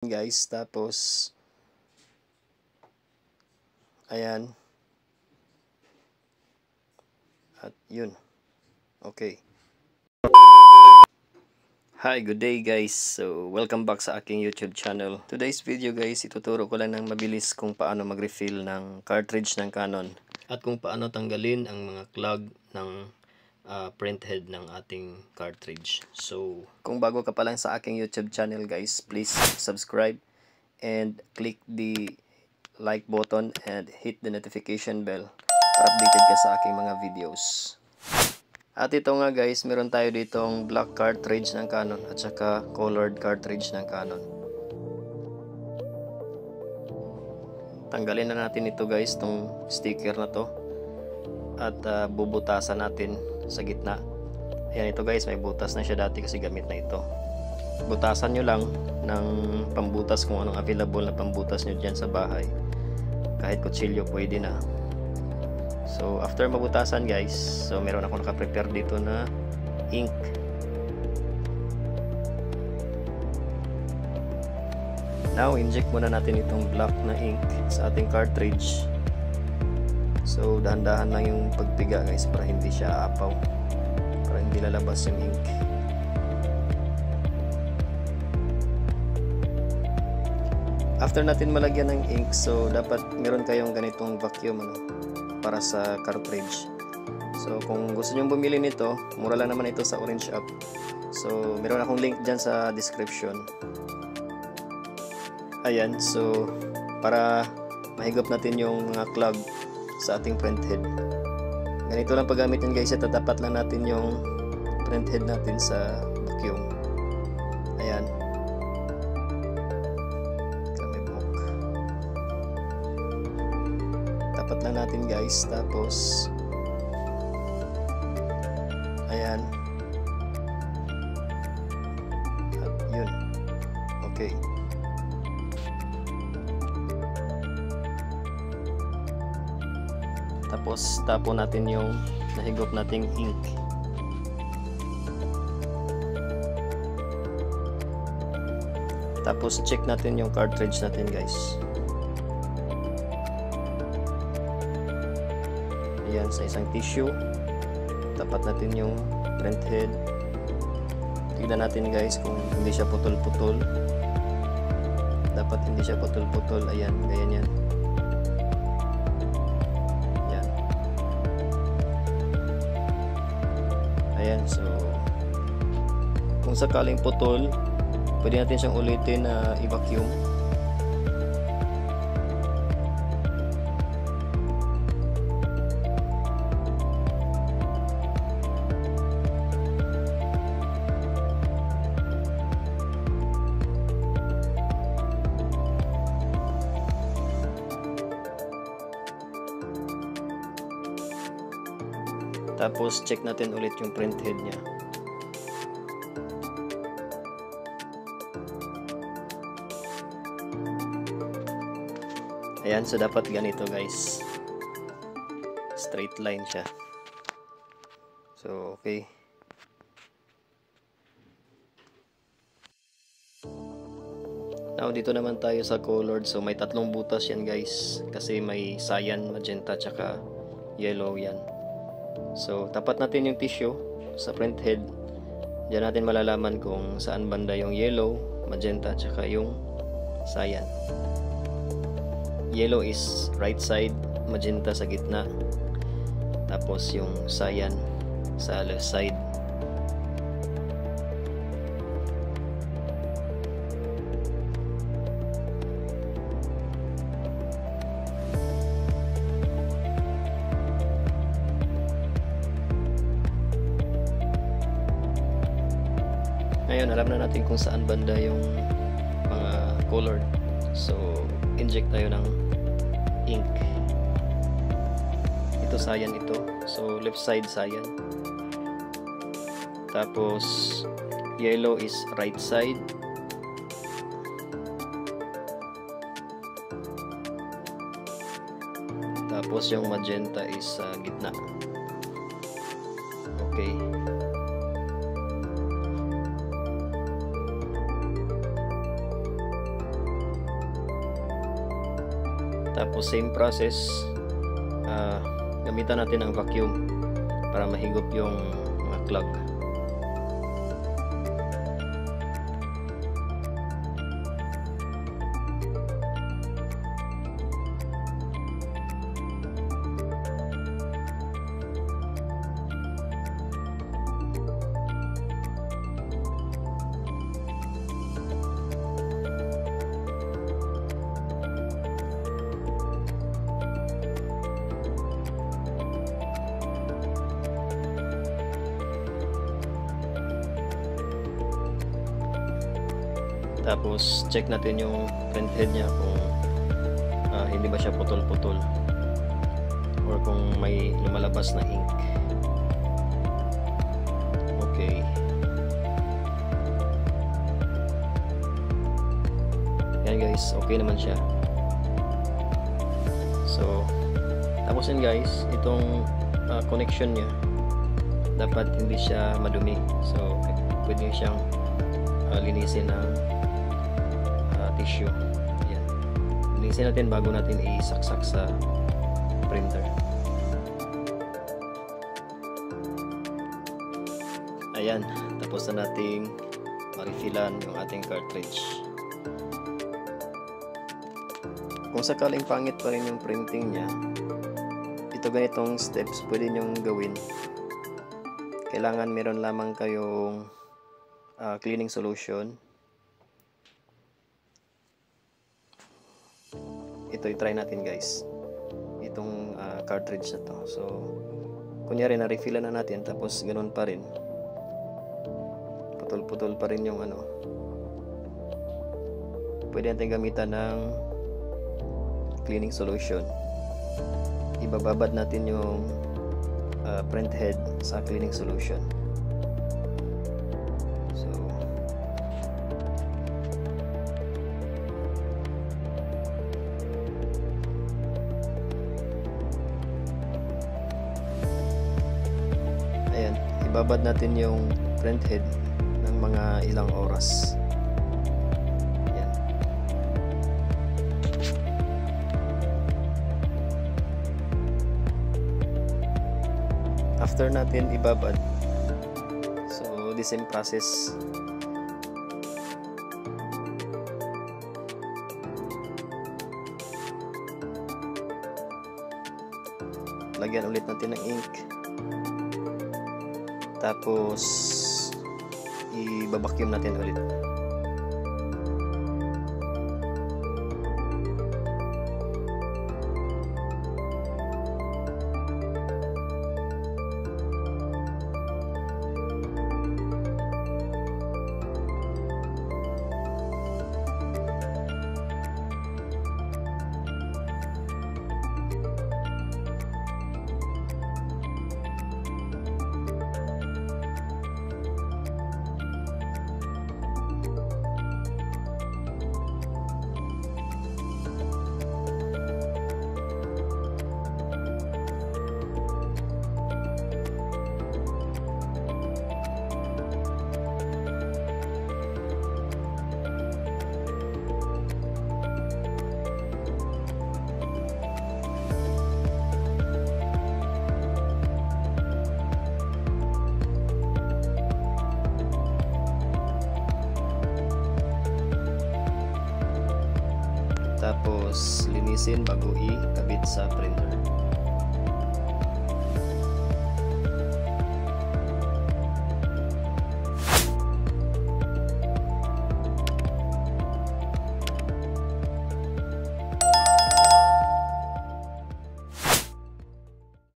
guys, tapos ayan, at yun. Okay. Hi, good day guys. So welcome back sa aking YouTube channel. Today's video guys, ituturo ko lang ng mabilis kung paano mag-refill ng cartridge ng Canon at kung paano tanggalin ang mga clog ng print head ng ating cartridge. So kung bago ka pa lang sa aking YouTube channel guys, please subscribe and click the like button and hit the notification bell para updated ka sa aking mga videos. At ito nga guys, meron tayo ditong black cartridge ng Canon at saka colored cartridge ng Canon. Tanggalin na natin ito guys, tong sticker na to, at bubutasan natin sa gitna. Ayan, ito guys, may butas na siya dati kasi gamit na ito. Butasan nyo lang ng pambutas kung anong available na pambutas nyo dyan sa bahay. Kahit kutsilyo pwede na. So after mabutasan guys, so meron ako naka-prepare dito na ink. Now inject muna natin itong black na ink sa ating cartridge. So dahan-dahan lang yung pagpiga guys para hindi siya apaw, para hindi lalabas yung ink. After natin malagyan ng ink, so dapat meron kayong ganitong vacuum para sa cartridge. So kung gusto nyo bumili nito, mura lang naman ito sa Orange App. So meron akong link dyan sa description. Ayan, so para mahigop natin yung mga clog sa ating print head. Ganito lang paggamit yun guys, tatapat lang natin yung print head natin sa vacuum. Ayan. Tapat lang natin guys, tapos ayan, at yun. Okay, tapos tapo natin yung nahigop nating ink. Tapos check natin yung cartridge natin guys. Ayan, sa isang tissue tapat natin yung print head. Tignan natin guys kung hindi siya putol-putol. Dapat hindi siya putol-putol. Ayan, ganyan yan. Ayan. Ayan, so kung sakaling putol, pwede natin siyang ulitin na i-vacuum. Tapos check natin ulit yung print head niya. Ayan, so dapat ganito guys. Straight line siya. So okay. Now dito naman tayo sa colored. So may tatlong butas yan guys, kasi may cyan, magenta, tsaka yellow yan. So tapat natin yung tissue sa print head. Diyan natin malalaman kung saan banda yung yellow, magenta, tsaka yung cyan. Yellow is right side, magenta sa gitna, tapos yung cyan sa left side. Ngayon, alam na natin kung saan banda yung mga colored. So, inject tayo ng ink. Ito cyan ito. So, left side cyan. Tapos, yellow is right side. Tapos, yung magenta is gitna. Okay. Tapos same process, gamitan natin ang vacuum para mahigop yung mga clog. Tapos check natin yung print head niya kung hindi ba siya putol-putol or kung may lumalabas na ink. Okay. Yan guys, okay naman siya. So tapos yun guys, itong connection niya dapat hindi siya madumi. So pwede siyang linisin ng tissue. Ayan. Linisin natin bago natin isaksak sa printer. Ayan, tapos na nating ma-refillan yung ating cartridge. Kung sakaling pangit pa rin yung printing niya, ito ganitong steps pwede nyong gawin. Kailangan meron lamang kayong cleaning solution. Ito i-try natin guys, itong cartridge na to. So kunyari na refillan na natin, tapos ganun pa rin, putol-putol pa rin yung pwede natin gamitan ng cleaning solution. Ibababad natin yung print head sa cleaning solution. Ibabad natin yung print head ng mga ilang oras. Yan. After natin ibabad, so the same process. Lagyan ulit natin ng ink. Tapos i-vacuum natin ulit. Tapos linisin bago ikabit sa printer.